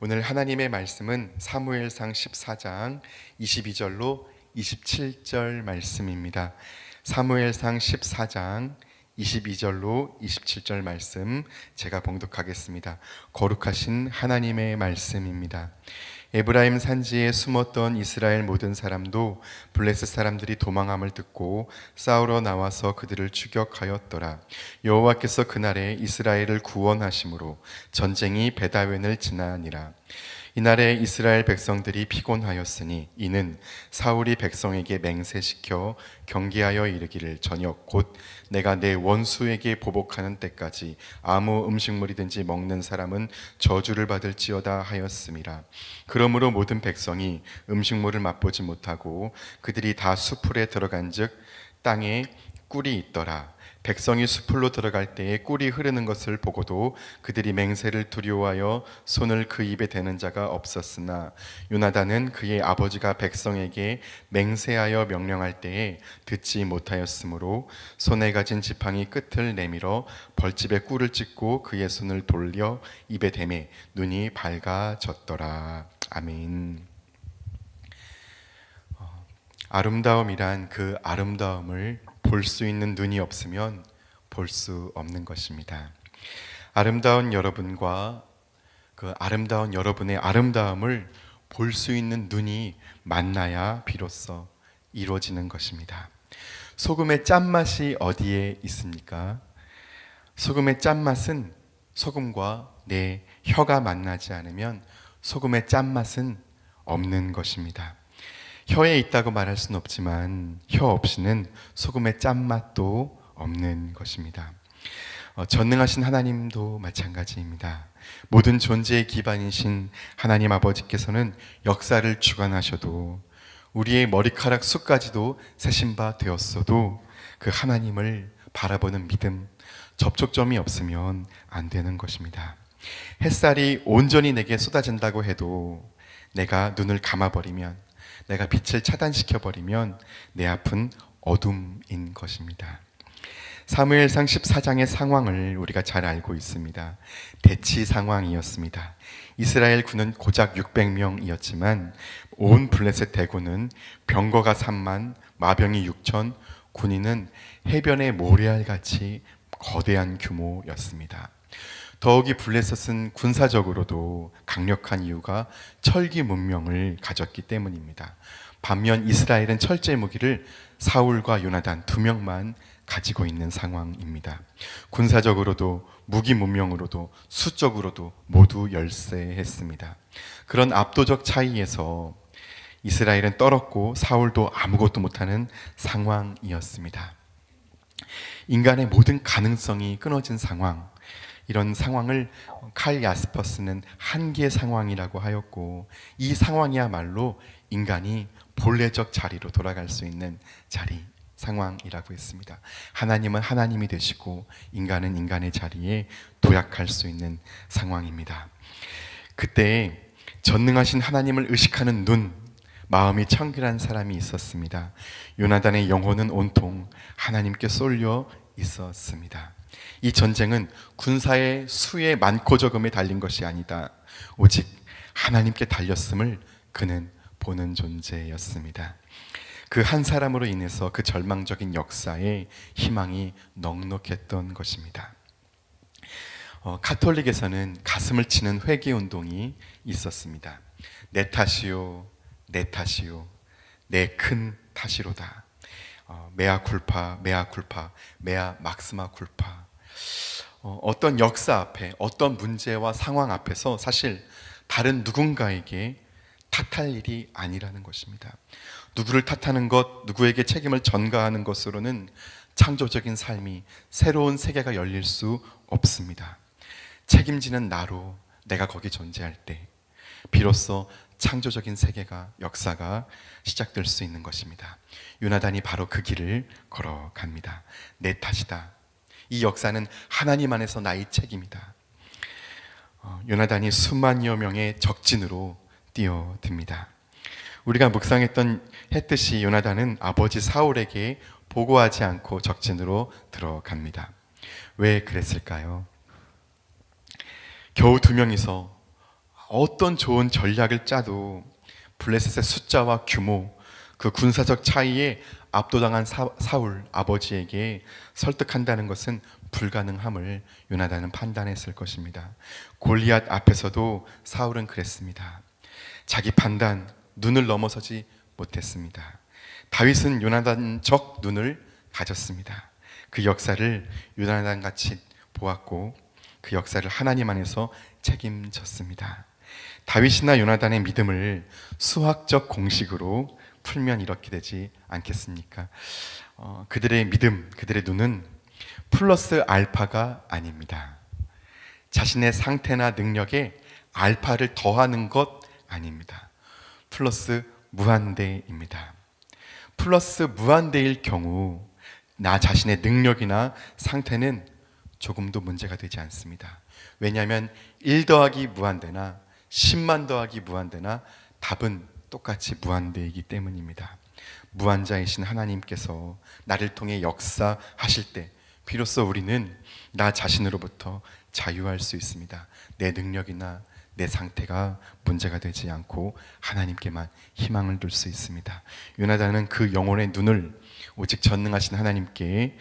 오늘 하나님의 말씀은 사무엘상 14장 22절로 27절 말씀입니다. 사무엘상 14장 22절로 27절 말씀 제가 봉독하겠습니다. 거룩하신 하나님의 말씀입니다. 에브라임 산지에 숨었던 이스라엘 모든 사람도 블레셋 사람들이 도망함을 듣고 싸우러 나와서 그들을 추격하였더라. 여호와께서 그날에 이스라엘을 구원하심으로 전쟁이 베다웬을 지나니라. 이날에 이스라엘 백성들이 피곤하였으니 이는 사울이 백성에게 맹세시켜 경계하여 이르기를 저녁 곧 내가 내 원수에게 보복하는 때까지 아무 음식물이든지 먹는 사람은 저주를 받을지어다 하였음이라. 그러므로 모든 백성이 음식물을 맛보지 못하고 그들이 다 수풀에 들어간즉 땅에 꿀이 있더라. 백성이 수풀로 들어갈 때에 꿀이 흐르는 것을 보고도 그들이 맹세를 두려워하여 손을 그 입에 대는 자가 없었으나 요나단은 그의 아버지가 백성에게 맹세하여 명령할 때에 듣지 못하였으므로 손에 가진 지팡이 끝을 내밀어 벌집에 꿀을 찍고 그의 손을 돌려 입에 대매 눈이 밝아졌더라. 아멘. 아름다움이란 그 아름다움을 볼 수 있는 눈이 없으면 볼 수 없는 것입니다. 아름다운 여러분과 그 아름다운 여러분의 아름다움을 볼 수 있는 눈이 만나야 비로소 이루어지는 것입니다. 소금의 짠맛이 어디에 있습니까? 소금의 짠맛은 소금과 내 혀가 만나지 않으면 소금의 짠맛은 없는 것입니다. 혀에 있다고 말할 수는 없지만 혀 없이는 소금의 짠맛도 없는 것입니다. 전능하신 하나님도 마찬가지입니다. 모든 존재의 기반이신 하나님 아버지께서는 역사를 주관하셔도 우리의 머리카락 숱까지도 세신 바 되었어도 그 하나님을 바라보는 믿음, 접촉점이 없으면 안 되는 것입니다. 햇살이 온전히 내게 쏟아진다고 해도 내가 눈을 감아버리면, 내가 빛을 차단시켜버리면 내 앞은 어둠인 것입니다. 사무엘상 14장의 상황을 우리가 잘 알고 있습니다. 대치 상황이었습니다. 이스라엘 군은 고작 600명이었지만 온 블레셋 대군은 병거가 3만, 마병이 6천, 군인은 해변의 모래알같이 거대한 규모였습니다. 더욱이 블레셋은 군사적으로도 강력한 이유가 철기 문명을 가졌기 때문입니다. 반면 이스라엘은 철제 무기를 사울과 요나단 2명만 가지고 있는 상황입니다. 군사적으로도 무기 문명으로도 수적으로도 모두 열세했습니다. 그런 압도적 차이에서 이스라엘은 떨었고 사울도 아무것도 못하는 상황이었습니다. 인간의 모든 가능성이 끊어진 상황, 이런 상황을 칼 야스퍼스는 한계의 상황이라고 하였고, 이 상황이야말로 인간이 본래적 자리로 돌아갈 수 있는 자리, 상황이라고 했습니다. 하나님은 하나님이 되시고 인간은 인간의 자리에 도약할 수 있는 상황입니다. 그때 전능하신 하나님을 의식하는 눈, 마음이 청결한 사람이 있었습니다. 요나단의 영혼은 온통 하나님께 쏠려 있었습니다. 이 전쟁은 군사의 수의 많고 적음에 달린 것이 아니다. 오직 하나님께 달렸음을 그는 보는 존재였습니다. 그 한 사람으로 인해서 그 절망적인 역사에 희망이 넉넉했던 것입니다. 가톨릭에서는 가슴을 치는 회개 운동이 있었습니다. 내 탓이요, 내 탓이요, 내 큰 탓이로다. 메아 쿨파, 메아 쿨파, 메아 막스마 쿨파. 어떤 역사 앞에, 어떤 문제와 상황 앞에서 사실 다른 누군가에게 탓할 일이 아니라는 것입니다. 누구를 탓하는 것, 누구에게 책임을 전가하는 것으로는 창조적인 삶이, 새로운 세계가 열릴 수 없습니다. 책임지는 나로 내가 거기 존재할 때 비로소 창조적인 세계가, 역사가 시작될 수 있는 것입니다. 요나단이 바로 그 길을 걸어갑니다. 내 탓이다. 이 역사는 하나님 안에서 나의 책임이다. 요나단이 수만여 명의 적진으로 뛰어듭니다. 우리가 했듯이 요나단은 아버지 사울에게 보고하지 않고 적진으로 들어갑니다. 왜 그랬을까요? 겨우 2명이서 어떤 좋은 전략을 짜도 블레셋의 숫자와 규모, 그 군사적 차이에 압도당한 사울 아버지에게 설득한다는 것은 불가능함을 요나단은 판단했을 것입니다. 골리앗 앞에서도 사울은 그랬습니다. 자기 판단, 눈을 넘어서지 못했습니다. 다윗은 요나단적 눈을 가졌습니다. 그 역사를 요나단 같이 보았고 그 역사를 하나님 안에서 책임졌습니다. 다윗이나 요나단의 믿음을 수학적 공식으로 풀면 이렇게 되지 않겠습니까? 그들의 믿음, 그들의 눈은 플러스 알파가 아닙니다. 자신의 상태나 능력에 알파를 더하는 것 아닙니다. 플러스 무한대입니다. 플러스 무한대일 경우 나 자신의 능력이나 상태는 조금도 문제가 되지 않습니다. 왜냐하면 1 더하기 무한대나 10만 더하기 무한대나 답은 똑같이 무한대이기 때문입니다. 무한자이신 하나님께서 나를 통해 역사하실 때 비로소 우리는 나 자신으로부터 자유할 수 있습니다. 내 능력이나 내 상태가 문제가 되지 않고 하나님께만 희망을 둘 수 있습니다. 요나단은 그 영혼의 눈을 오직 전능하신 하나님께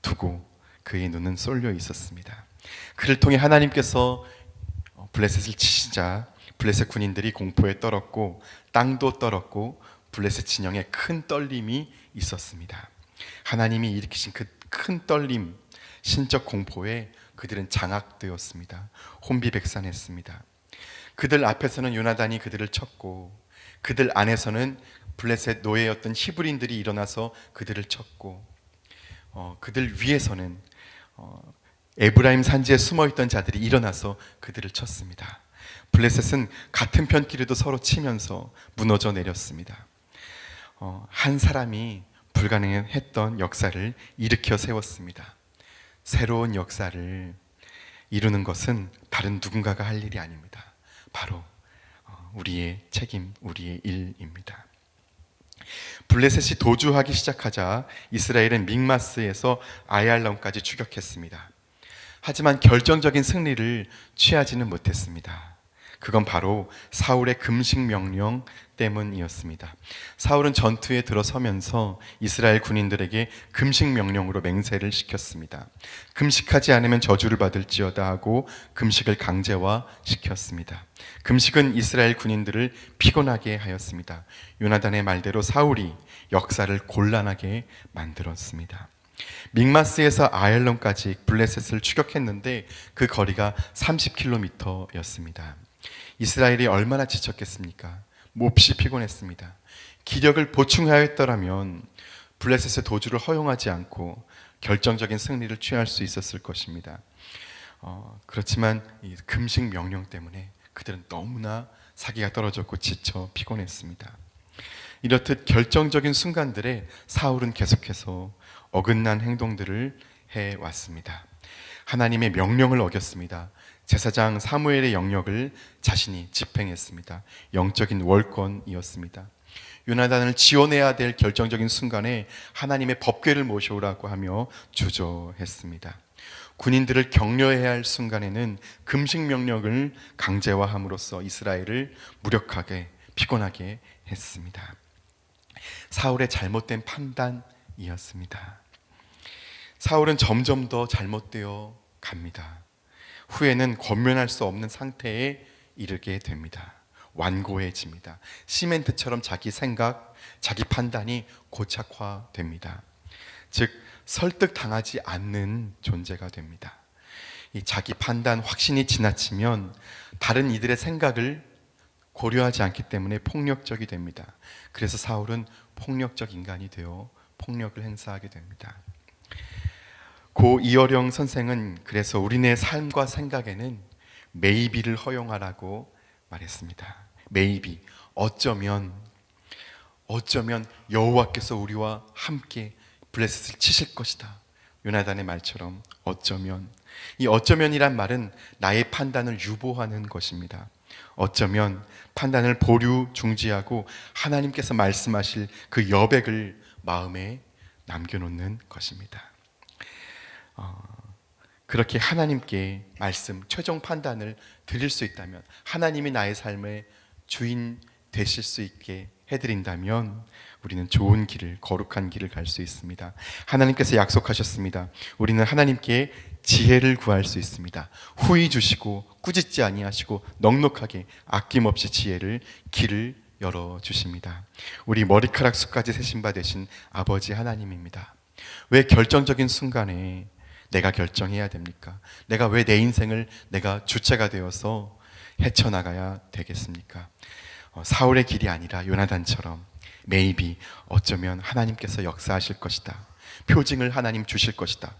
두고 그의 눈은 쏠려 있었습니다. 그를 통해 하나님께서 블레셋을 치시자 블레셋 군인들이 공포에 떨었고 땅도 떨었고 블레셋 진영에 큰 떨림이 있었습니다. 하나님이 일으키신 그 큰 떨림, 신적 공포에 그들은 장악되었습니다. 혼비백산했습니다. 그들 앞에서는 요나단이 그들을 쳤고 그들 안에서는 블레셋 노예였던 히브리인들이 일어나서 그들을 쳤고 그들 위에서는 에브라임 산지에 숨어있던 자들이 일어나서 그들을 쳤습니다. 블레셋은 같은 편끼리도 서로 치면서 무너져 내렸습니다. 한 사람이 불가능했던 역사를 일으켜 세웠습니다. 새로운 역사를 이루는 것은 다른 누군가가 할 일이 아닙니다. 바로 우리의 책임, 우리의 일입니다. 블레셋이 도주하기 시작하자 이스라엘은 믹마스에서 아얄론까지 추격했습니다. 하지만 결정적인 승리를 취하지는 못했습니다. 그건 바로 사울의 금식 명령 때문이었습니다. 사울은 전투에 들어서면서 이스라엘 군인들에게 금식 명령으로 맹세를 시켰습니다. 금식하지 않으면 저주를 받을지어다 하고 금식을 강제화시켰습니다. 금식은 이스라엘 군인들을 피곤하게 하였습니다. 요나단의 말대로 사울이 역사를 곤란하게 만들었습니다. 믹마스에서 아얄론까지 블레셋을 추격했는데 그 거리가 30km였습니다. 이스라엘이 얼마나 지쳤겠습니까? 몹시 피곤했습니다. 기력을 보충하였더라면 블레셋의 도주를 허용하지 않고 결정적인 승리를 취할 수 있었을 것입니다. 그렇지만 이 금식 명령 때문에 그들은 너무나 사기가 떨어졌고 지쳐 피곤했습니다. 이렇듯 결정적인 순간들에 사울은 계속해서 어긋난 행동들을 해왔습니다. 하나님의 명령을 어겼습니다. 제사장 사무엘의 영역을 자신이 집행했습니다. 영적인 월권이었습니다. 요나단을 지원해야 될 결정적인 순간에 하나님의 법궤를 모셔오라고 하며 주저했습니다. 군인들을 격려해야 할 순간에는 금식 명령을 강제화함으로써 이스라엘을 무력하게 피곤하게 했습니다. 사울의 잘못된 판단이었습니다. 사울은 점점 더 잘못되어 갑니다. 후에는 권면할 수 없는 상태에 이르게 됩니다. 완고해집니다. 시멘트처럼 자기 생각, 자기 판단이 고착화됩니다. 즉 설득당하지 않는 존재가 됩니다. 이 자기 판단, 확신이 지나치면 다른 이들의 생각을 고려하지 않기 때문에 폭력적이 됩니다. 그래서 사울은 폭력적 인간이 되어 폭력을 행사하게 됩니다. 고 이어령 선생은 그래서 우리네 삶과 생각에는 메이비를 허용하라고 말했습니다. 메이비, 어쩌면 여호와께서 우리와 함께 블레셋을 치실 것이다. 요나단의 말처럼 어쩌면. 이 어쩌면이란 말은 나의 판단을 유보하는 것입니다. 어쩌면 판단을 보류 중지하고 하나님께서 말씀하실 그 여백을 마음에 남겨놓는 것입니다. 그렇게 하나님께 말씀, 최종 판단을 드릴 수 있다면, 하나님이 나의 삶의 주인 되실 수 있게 해드린다면 우리는 좋은 길을, 거룩한 길을 갈 수 있습니다. 하나님께서 약속하셨습니다. 우리는 하나님께 지혜를 구할 수 있습니다. 후히 주시고 꾸짖지 아니하시고 넉넉하게 아낌없이 지혜를, 길을 열어주십니다. 우리 머리카락 수까지 세신 바 되신 아버지 하나님입니다. 왜 결정적인 순간에 내가 결정해야 됩니까? 내가 왜 내 인생을 내가 주체가 되어서 헤쳐나가야 되겠습니까? 사울의 길이 아니라 요나단처럼 maybe 어쩌면 하나님께서 역사하실 것이다, 표징을 하나님 주실 것이다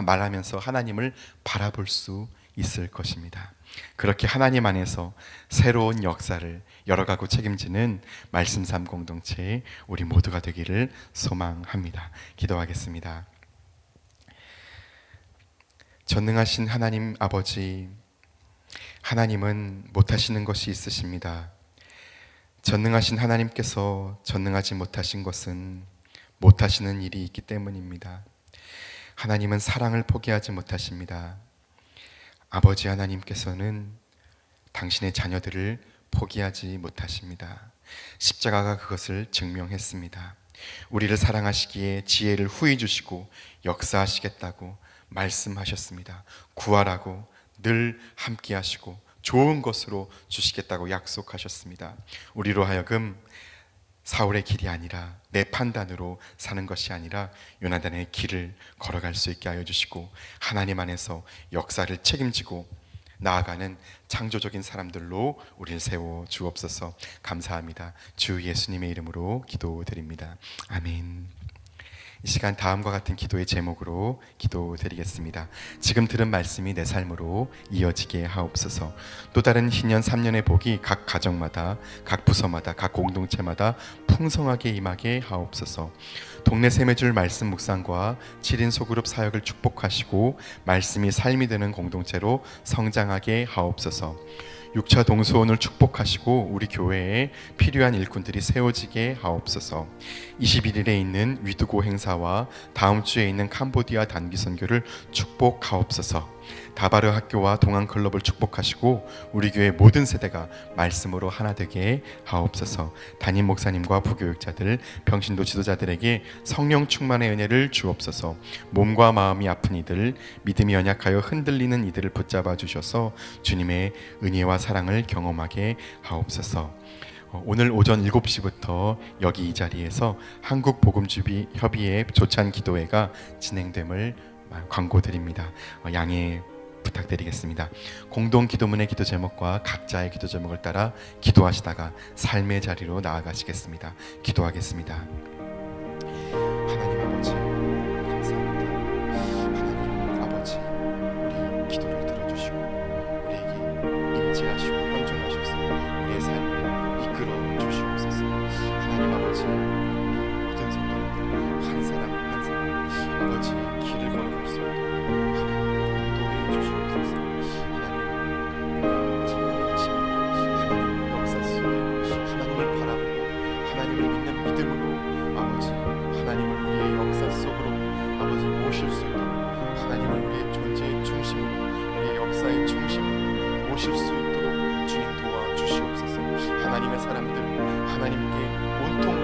말하면서 하나님을 바라볼 수 있을 것입니다. 그렇게 하나님 안에서 새로운 역사를 열어가고 책임지는 말씀 삶 공동체 우리 모두가 되기를 소망합니다. 기도하겠습니다. 전능하신 하나님 아버지, 하나님은 못하시는 것이 있으십니다. 전능하신 하나님께서 전능하지 못하신 것은 못하시는 일이 있기 때문입니다. 하나님은 사랑을 포기하지 못하십니다. 아버지 하나님께서는 당신의 자녀들을 포기하지 못하십니다. 십자가가 그것을 증명했습니다. 우리를 사랑하시기에 지혜를 후히 주시고 역사하시겠다고 말씀하셨습니다. 구하라고 늘 함께 하시고 좋은 것으로 주시겠다고 약속하셨습니다. 우리로 하여금 사울의 길이 아니라 내 판단으로 사는 것이 아니라 요나단의 길을 걸어갈 수 있게 하여 주시고 하나님 안에서 역사를 책임지고 나아가는 창조적인 사람들로 우리를 세워 주옵소서. 감사합니다. 주 예수님의 이름으로 기도드립니다. 아멘. 이 시간 다음과 같은 기도의 제목으로 기도드리겠습니다. 지금 들은 말씀이 내 삶으로 이어지게 하옵소서. 또 다른 희년 3년의 복이 각 가정마다, 각 부서마다, 각 공동체마다 풍성하게 임하게 하옵소서. 동네 샘매줄 말씀 묵상과 7인 소그룹 사역을 축복하시고 말씀이 삶이 되는 공동체로 성장하게 하옵소서. 6차 동수원을 축복하시고 우리 교회에 필요한 일꾼들이 세워지게 하옵소서. 21일에 있는 위드고 행사와 다음 주에 있는 캄보디아 단기 선교를 축복하옵소서. 다바르 학교와 동안클럽을 축복하시고 우리 교회 모든 세대가 말씀으로 하나 되게 하옵소서. 담임 목사님과 부교육자들, 평신도 지도자들에게 성령 충만의 은혜를 주옵소서. 몸과 마음이 아픈 이들, 믿음이 연약하여 흔들리는 이들을 붙잡아 주셔서 주님의 은혜와 사랑을 경험하게 하옵소서. 오늘 오전 7시부터 여기 이 자리에서 한국복음주의협의회 조찬 기도회가 진행됨을 광고드립니다. 양해 부탁드리겠습니다. 공동 기도문의 기도 제목과 각자의 기도 제목을 따라 기도하시다가 삶의 자리로 나아가시겠습니다. 기도하겠습니다. 하나님 아버지 감사합니다. 하나님 아버지 우리 기도를 들어주시고 우리에게 임재하시고 현존하셔서 우리의 삶을 이끌어 주시옵소서. 하나님 아버지 모든 성도님들 한 사람 한 사람 아버지 길을 걸어갈 수 있도록 하나님 인도해 주시옵소서. 하나님 우리의 지혜치 하나님 역사 속에 하나님을 바라보고 하나님을 믿는 믿음으로 아버지 하나님을 우리의 역사 속으로 아버지 모실 수 있도록 하나님을 우리의 존재의 중심으로 우리의 역사의 중심으로 모실 수 있도록 주님 도와주시옵소서. 하나님의 사람들 하나님께 온통